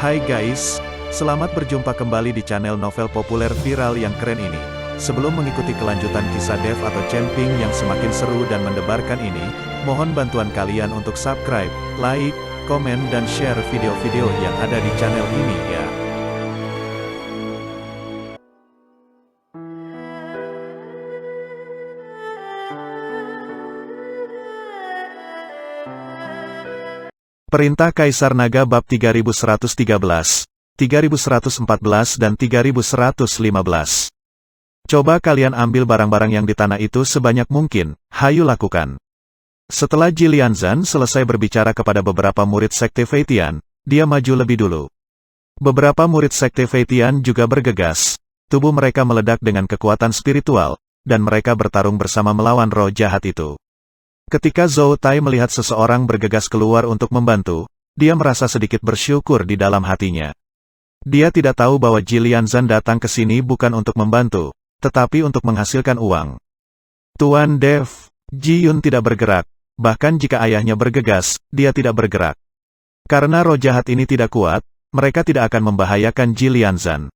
Hai guys, selamat berjumpa kembali di channel novel populer viral yang keren ini. Sebelum mengikuti kelanjutan kisah Dev atau Camping yang semakin seru dan mendebarkan ini, mohon bantuan kalian untuk subscribe, like, komen dan share video-video yang ada di channel ini ya. Perintah Kaisar Naga bab 3113, 3114 dan 3115. Coba kalian ambil barang-barang yang di tanah itu sebanyak mungkin, hayu lakukan. Setelah Jilianzan selesai berbicara kepada beberapa murid Sekte Feitian, dia maju lebih dulu. Beberapa murid Sekte Feitian juga bergegas, tubuh mereka meledak dengan kekuatan spiritual, dan mereka bertarung bersama melawan roh jahat itu. Ketika Zhou Tai melihat seseorang bergegas keluar untuk membantu, dia merasa sedikit bersyukur di dalam hatinya. Dia tidak tahu bahwa Jilianzan datang ke sini bukan untuk membantu, tetapi untuk menghasilkan uang. Tuan Dev, Ji Yun tidak bergerak, bahkan jika ayahnya bergegas, dia tidak bergerak. Karena roh jahat ini tidak kuat, mereka tidak akan membahayakan Jilianzan.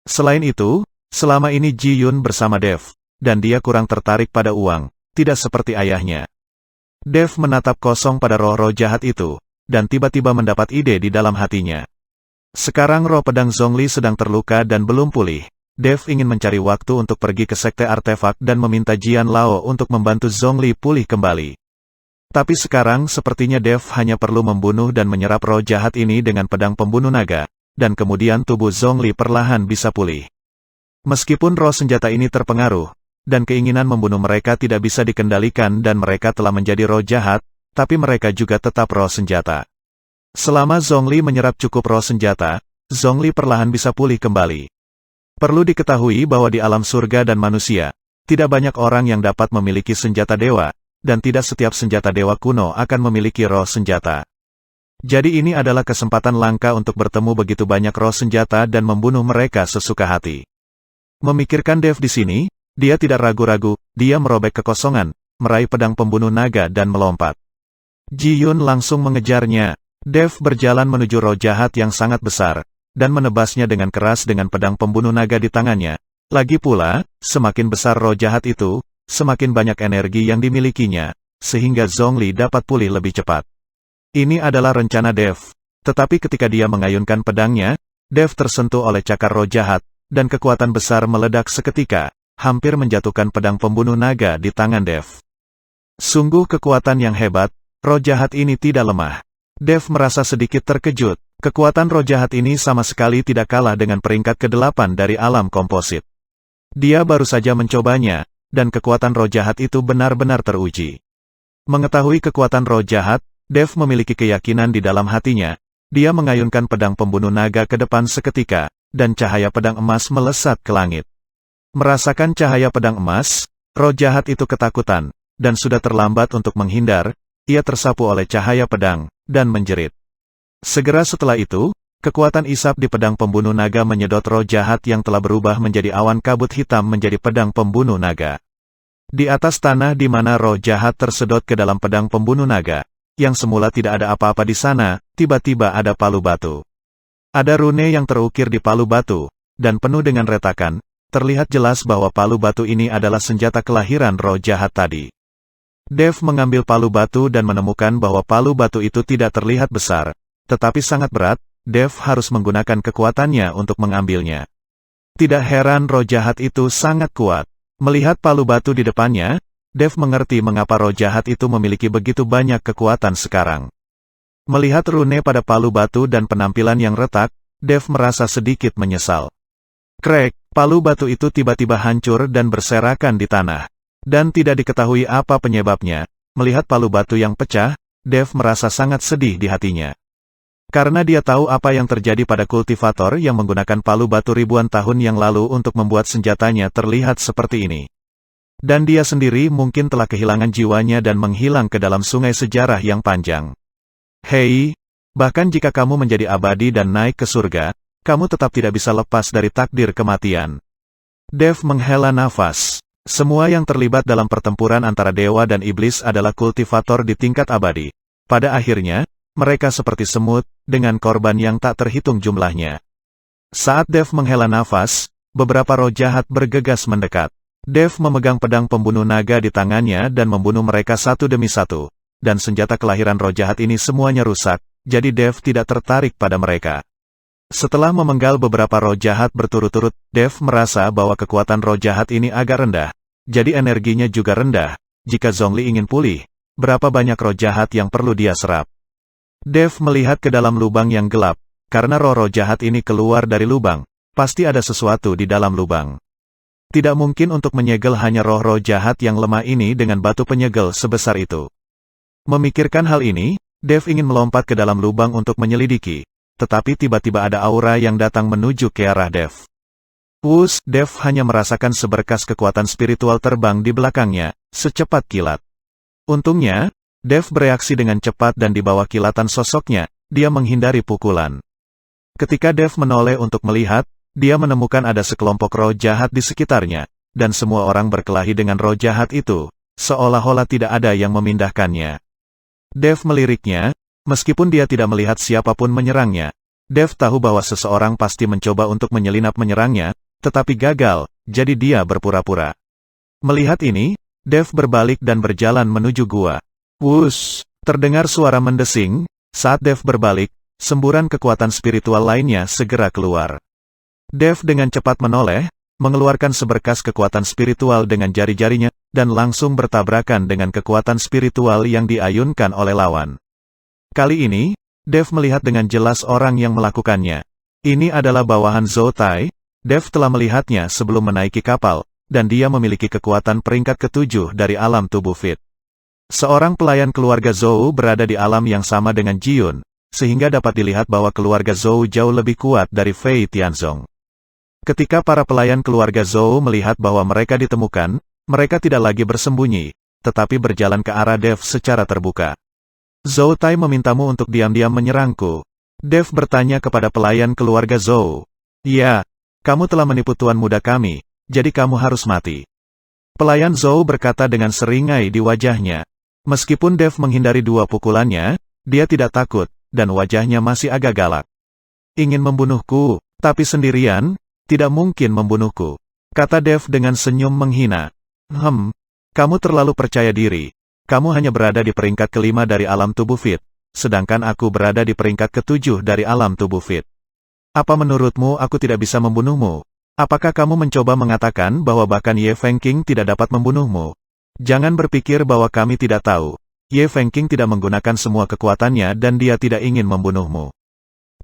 Selain itu, selama ini Ji Yun bersama Dev, dan dia kurang tertarik pada uang, tidak seperti ayahnya. Dev menatap kosong pada roh-roh jahat itu, dan tiba-tiba mendapat ide di dalam hatinya. Sekarang roh pedang Zhongli sedang terluka dan belum pulih. Dev ingin mencari waktu untuk pergi ke sekte artefak dan meminta Jian Lao untuk membantu Zhongli pulih kembali. Tapi sekarang sepertinya Dev hanya perlu membunuh dan menyerap roh jahat ini dengan pedang pembunuh naga, dan kemudian tubuh Zhongli perlahan bisa pulih. Meskipun roh senjata ini terpengaruh, dan keinginan membunuh mereka tidak bisa dikendalikan dan mereka telah menjadi roh jahat, tapi mereka juga tetap roh senjata. Selama Zhongli menyerap cukup roh senjata, Zhongli perlahan bisa pulih kembali. Perlu diketahui bahwa di alam surga dan manusia, tidak banyak orang yang dapat memiliki senjata dewa, dan tidak setiap senjata dewa kuno akan memiliki roh senjata. Jadi ini adalah kesempatan langka untuk bertemu begitu banyak roh senjata dan membunuh mereka sesuka hati. Memikirkan Dev di sini, dia tidak ragu-ragu, dia merobek kekosongan, meraih pedang pembunuh naga dan melompat. Ji Yun langsung mengejarnya. Dev berjalan menuju roh jahat yang sangat besar, dan menebasnya dengan keras dengan pedang pembunuh naga di tangannya. Lagi pula, semakin besar roh jahat itu, semakin banyak energi yang dimilikinya, sehingga Zhongli dapat pulih lebih cepat. Ini adalah rencana Dev. Tetapi ketika dia mengayunkan pedangnya, Dev tersentuh oleh cakar roh jahat, dan kekuatan besar meledak seketika, hampir menjatuhkan pedang pembunuh naga di tangan Dev. Sungguh kekuatan yang hebat, roh jahat ini tidak lemah. Dev merasa sedikit terkejut, kekuatan roh jahat ini sama sekali tidak kalah dengan peringkat ke-8 dari alam komposit. Dia baru saja mencobanya, dan kekuatan roh jahat itu benar-benar teruji. Mengetahui kekuatan roh jahat, Dev memiliki keyakinan di dalam hatinya. Dia mengayunkan pedang pembunuh naga ke depan seketika, dan cahaya pedang emas melesat ke langit. Merasakan cahaya pedang emas, roh jahat itu ketakutan, dan sudah terlambat untuk menghindar, ia tersapu oleh cahaya pedang, dan menjerit. Segera setelah itu, kekuatan isap di pedang pembunuh naga menyedot roh jahat yang telah berubah menjadi awan kabut hitam menjadi pedang pembunuh naga. Di atas tanah di mana roh jahat tersedot ke dalam pedang pembunuh naga, yang semula tidak ada apa-apa di sana, tiba-tiba ada palu batu. Ada rune yang terukir di palu batu, dan penuh dengan retakan. Terlihat jelas bahwa palu batu ini adalah senjata kelahiran roh jahat tadi. Dev mengambil palu batu dan menemukan bahwa palu batu itu tidak terlihat besar, tetapi sangat berat. Dev harus menggunakan kekuatannya untuk mengambilnya. Tidak heran roh jahat itu sangat kuat. Melihat palu batu di depannya, Dev mengerti mengapa roh jahat itu memiliki begitu banyak kekuatan sekarang. Melihat rune pada palu batu dan penampilan yang retak, Dev merasa sedikit menyesal. Krek, palu batu itu tiba-tiba hancur dan berserakan di tanah. Dan tidak diketahui apa penyebabnya. Melihat palu batu yang pecah, Dev merasa sangat sedih di hatinya. Karena dia tahu apa yang terjadi pada kultivator yang menggunakan palu batu ribuan tahun yang lalu untuk membuat senjatanya terlihat seperti ini. Dan dia sendiri mungkin telah kehilangan jiwanya dan menghilang ke dalam sungai sejarah yang panjang. Hei, bahkan jika kamu menjadi abadi dan naik ke surga, kamu tetap tidak bisa lepas dari takdir kematian. Dev menghela nafas. Semua yang terlibat dalam pertempuran antara dewa dan iblis adalah kultivator di tingkat abadi. Pada akhirnya, mereka seperti semut, dengan korban yang tak terhitung jumlahnya. Saat Dev menghela nafas, beberapa roh jahat bergegas mendekat. Dev memegang pedang pembunuh naga di tangannya dan membunuh mereka satu demi satu. Dan senjata kelahiran roh jahat ini semuanya rusak, jadi Dev tidak tertarik pada mereka. Setelah memenggal beberapa roh jahat berturut-turut, Dev merasa bahwa kekuatan roh jahat ini agak rendah. Jadi energinya juga rendah. Jika Zhongli ingin pulih, berapa banyak roh jahat yang perlu dia serap? Dev melihat ke dalam lubang yang gelap. Karena roh-roh jahat ini keluar dari lubang, pasti ada sesuatu di dalam lubang. Tidak mungkin untuk menyegel hanya roh-roh jahat yang lemah ini dengan batu penyegel sebesar itu. Memikirkan hal ini, Dev ingin melompat ke dalam lubang untuk menyelidiki. Tetapi tiba-tiba ada aura yang datang menuju ke arah Dev. Dev hanya merasakan seberkas kekuatan spiritual terbang di belakangnya, secepat kilat. Untungnya, Dev bereaksi dengan cepat dan di bawah kilatan sosoknya, dia menghindari pukulan. Ketika Dev menoleh untuk melihat, dia menemukan ada sekelompok roh jahat di sekitarnya, dan semua orang berkelahi dengan roh jahat itu, seolah-olah tidak ada yang memindahkannya. Dev meliriknya, meskipun dia tidak melihat siapapun menyerangnya. Dev tahu bahwa seseorang pasti mencoba untuk menyelinap menyerangnya, tetapi gagal, jadi dia berpura-pura. Melihat ini, Dev berbalik dan berjalan menuju gua. Terdengar suara mendesing. Saat Dev berbalik, semburan kekuatan spiritual lainnya segera keluar. Dev dengan cepat menoleh, mengeluarkan seberkas kekuatan spiritual dengan jari-jarinya, dan langsung bertabrakan dengan kekuatan spiritual yang diayunkan oleh lawan. Kali ini, Dev melihat dengan jelas orang yang melakukannya. Ini adalah bawahan Zhou Tai. Dev telah melihatnya sebelum menaiki kapal, dan dia memiliki kekuatan peringkat ke-7 dari alam tubuh Fit. Seorang pelayan keluarga Zhou berada di alam yang sama dengan Jiyun, sehingga dapat dilihat bahwa keluarga Zhou jauh lebih kuat dari Fei Tianzong. Ketika para pelayan keluarga Zhou melihat bahwa mereka ditemukan, mereka tidak lagi bersembunyi, tetapi berjalan ke arah Dev secara terbuka. Zhou Tai memintamu untuk diam-diam menyerangku. Dev bertanya kepada pelayan keluarga Zhou. Ya, kamu telah menipu tuan muda kami, jadi kamu harus mati. Pelayan Zhou berkata dengan seringai di wajahnya. Meskipun Dev menghindari dua pukulannya, dia tidak takut, dan wajahnya masih agak galak. Ingin membunuhku, tapi sendirian, tidak mungkin membunuhku, kata Dev dengan senyum menghina. Kamu terlalu percaya diri. Kamu hanya berada di peringkat ke-5 dari alam tubuh Fit, sedangkan aku berada di peringkat ke-7 dari alam tubuh Fit. Apa menurutmu aku tidak bisa membunuhmu? Apakah kamu mencoba mengatakan bahwa bahkan Ye Fengqing tidak dapat membunuhmu? Jangan berpikir bahwa kami tidak tahu. Ye Fengqing tidak menggunakan semua kekuatannya dan dia tidak ingin membunuhmu.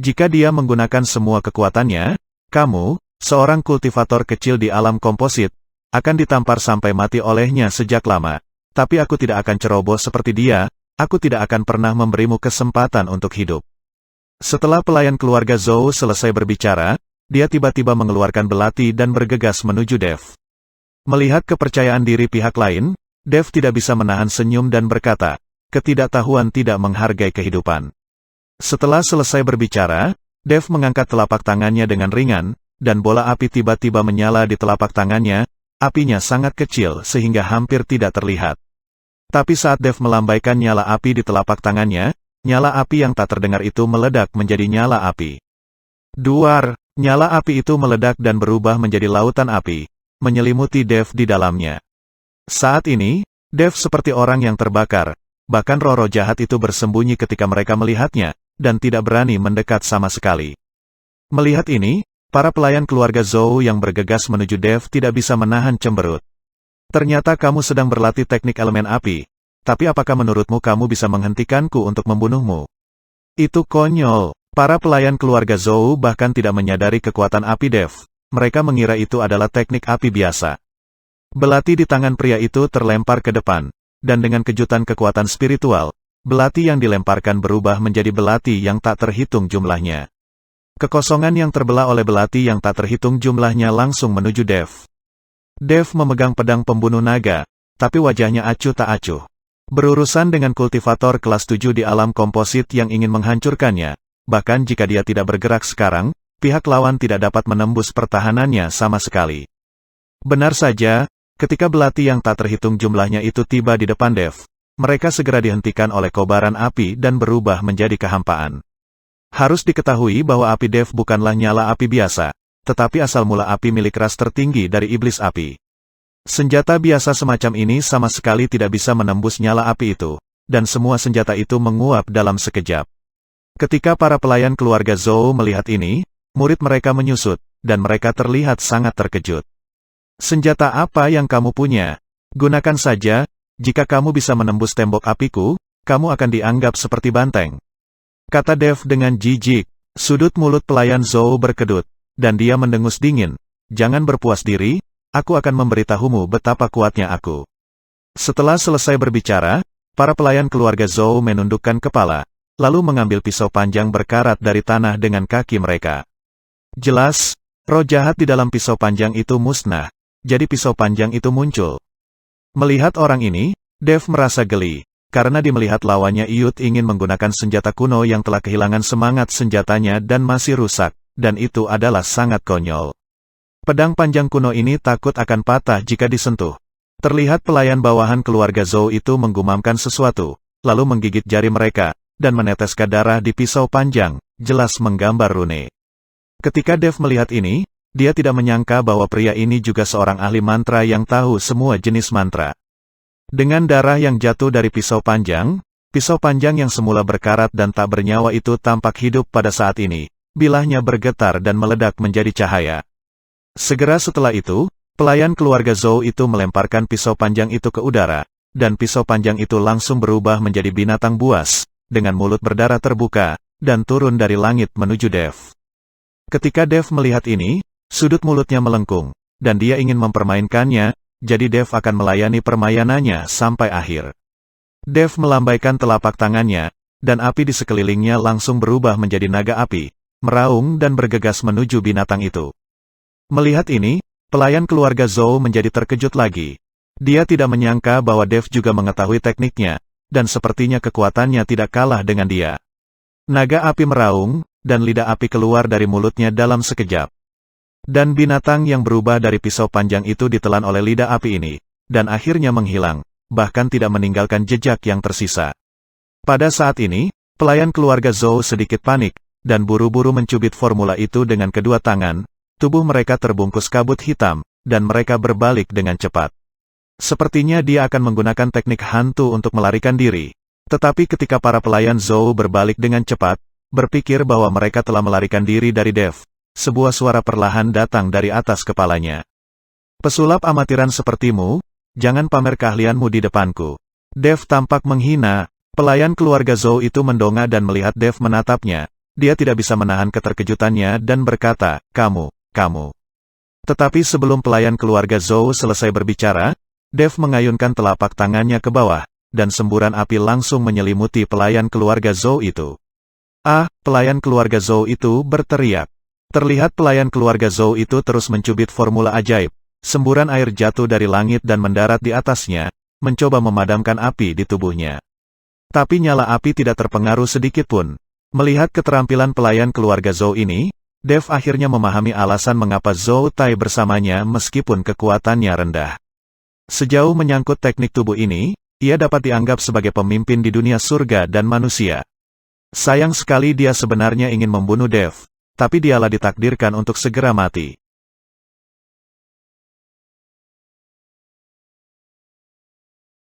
Jika dia menggunakan semua kekuatannya, kamu, seorang kultivator kecil di alam komposit, akan ditampar sampai mati olehnya sejak lama. Tapi aku tidak akan ceroboh seperti dia, aku tidak akan pernah memberimu kesempatan untuk hidup. Setelah pelayan keluarga Zhou selesai berbicara, dia tiba-tiba mengeluarkan belati dan bergegas menuju Dev. Melihat kepercayaan diri pihak lain, Dev tidak bisa menahan senyum dan berkata, ketidaktahuan tidak menghargai kehidupan. Setelah selesai berbicara, Dev mengangkat telapak tangannya dengan ringan, dan bola api tiba-tiba menyala di telapak tangannya. Apinya sangat kecil sehingga hampir tidak terlihat. Tapi saat Dev melambaikan nyala api di telapak tangannya, nyala api yang tak terdengar itu meledak menjadi nyala api. Duar, nyala api itu meledak dan berubah menjadi lautan api, menyelimuti Dev di dalamnya. Saat ini, Dev seperti orang yang terbakar, bahkan roh-roh jahat itu bersembunyi ketika mereka melihatnya, dan tidak berani mendekat sama sekali. Melihat ini, para pelayan keluarga Zhou yang bergegas menuju Dev tidak bisa menahan cemberut. Ternyata kamu sedang berlatih teknik elemen api, tapi apakah menurutmu kamu bisa menghentikanku untuk membunuhmu? Itu konyol. Para pelayan keluarga Zhou bahkan tidak menyadari kekuatan api Dev. Mereka mengira itu adalah teknik api biasa. Belati di tangan pria itu terlempar ke depan, dan dengan kejutan kekuatan spiritual, belati yang dilemparkan berubah menjadi belati yang tak terhitung jumlahnya. Kekosongan yang terbelah oleh belati yang tak terhitung jumlahnya langsung menuju Dev. Dev memegang pedang pembunuh naga, tapi wajahnya acuh tak acuh. Berurusan dengan kultivator kelas 7 di alam komposit yang ingin menghancurkannya, bahkan jika dia tidak bergerak sekarang, pihak lawan tidak dapat menembus pertahanannya sama sekali. Benar saja, ketika belati yang tak terhitung jumlahnya itu tiba di depan Dev, mereka segera dihentikan oleh kobaran api dan berubah menjadi kehampaan. Harus diketahui bahwa api Dev bukanlah nyala api biasa, tetapi asal mula api milik ras tertinggi dari iblis api. Senjata biasa semacam ini sama sekali tidak bisa menembus nyala api itu, dan semua senjata itu menguap dalam sekejap. Ketika para pelayan keluarga Zhou melihat ini, murid mereka menyusut, dan mereka terlihat sangat terkejut. Senjata apa yang kamu punya? Gunakan saja. Jika kamu bisa menembus tembok apiku, kamu akan dianggap seperti banteng. Kata Dev dengan jijik. Sudut mulut pelayan Zhou berkedut, dan dia mendengus dingin. Jangan berpuas diri, aku akan memberitahumu betapa kuatnya aku. Setelah selesai berbicara, para pelayan keluarga Zhou menundukkan kepala, lalu mengambil pisau panjang berkarat dari tanah dengan kaki mereka. Jelas, roh jahat di dalam pisau panjang itu musnah, jadi pisau panjang itu muncul. Melihat orang ini, Dev merasa geli, karena dia melihat lawannya Iyut ingin menggunakan senjata kuno yang telah kehilangan semangat senjatanya dan masih rusak, dan itu adalah sangat konyol. Pedang panjang kuno ini takut akan patah jika disentuh. Terlihat pelayan bawahan keluarga Zhou itu menggumamkan sesuatu, lalu menggigit jari mereka, dan meneteskan darah di pisau panjang, jelas menggambar rune. Ketika Dev melihat ini, dia tidak menyangka bahwa pria ini juga seorang ahli mantra yang tahu semua jenis mantra. Dengan darah yang jatuh dari pisau panjang yang semula berkarat dan tak bernyawa itu tampak hidup pada saat ini. Bilahnya bergetar dan meledak menjadi cahaya. Segera setelah itu, pelayan keluarga Zhou itu melemparkan pisau panjang itu ke udara, dan pisau panjang itu langsung berubah menjadi binatang buas, dengan mulut berdarah terbuka, dan turun dari langit menuju Dev. Ketika Dev melihat ini, sudut mulutnya melengkung, dan dia ingin mempermainkannya, jadi Dev akan melayani permainannya sampai akhir. Dev melambaikan telapak tangannya, dan api di sekelilingnya langsung berubah menjadi naga api, meraung dan bergegas menuju binatang itu. Melihat ini, pelayan keluarga Zhou menjadi terkejut lagi. Dia tidak menyangka bahwa Dev juga mengetahui tekniknya, dan sepertinya kekuatannya tidak kalah dengan dia. Naga api meraung, dan lidah api keluar dari mulutnya dalam sekejap. Dan binatang yang berubah dari pisau panjang itu ditelan oleh lidah api ini, dan akhirnya menghilang, bahkan tidak meninggalkan jejak yang tersisa. Pada saat ini, pelayan keluarga Zhou sedikit panik, dan buru-buru mencubit formula itu dengan kedua tangan, tubuh mereka terbungkus kabut hitam, dan mereka berbalik dengan cepat. Sepertinya dia akan menggunakan teknik hantu untuk melarikan diri. Tetapi ketika para pelayan Zhou berbalik dengan cepat, berpikir bahwa mereka telah melarikan diri dari Dev, sebuah suara perlahan datang dari atas kepalanya. Pesulap amatiran sepertimu, jangan pamer keahlianmu di depanku. Dev tampak menghina. Pelayan keluarga Zhou itu mendongak dan melihat Dev menatapnya. Dia tidak bisa menahan keterkejutannya dan berkata, kamu. Tetapi sebelum pelayan keluarga Zhou selesai berbicara, Dev mengayunkan telapak tangannya ke bawah, dan semburan api langsung menyelimuti pelayan keluarga Zhou itu. Ah, pelayan keluarga Zhou itu berteriak. Terlihat pelayan keluarga Zhou itu terus mencubit formula ajaib. Semburan air jatuh dari langit dan mendarat di atasnya, mencoba memadamkan api di tubuhnya. Tapi nyala api tidak terpengaruh sedikit pun. Melihat keterampilan pelayan keluarga Zhou ini, Dev akhirnya memahami alasan mengapa Zhou Tai bersamanya meskipun kekuatannya rendah. Sejauh menyangkut teknik tubuh ini, ia dapat dianggap sebagai pemimpin di dunia surga dan manusia. Sayang sekali dia sebenarnya ingin membunuh Dev, tapi dialah ditakdirkan untuk segera mati.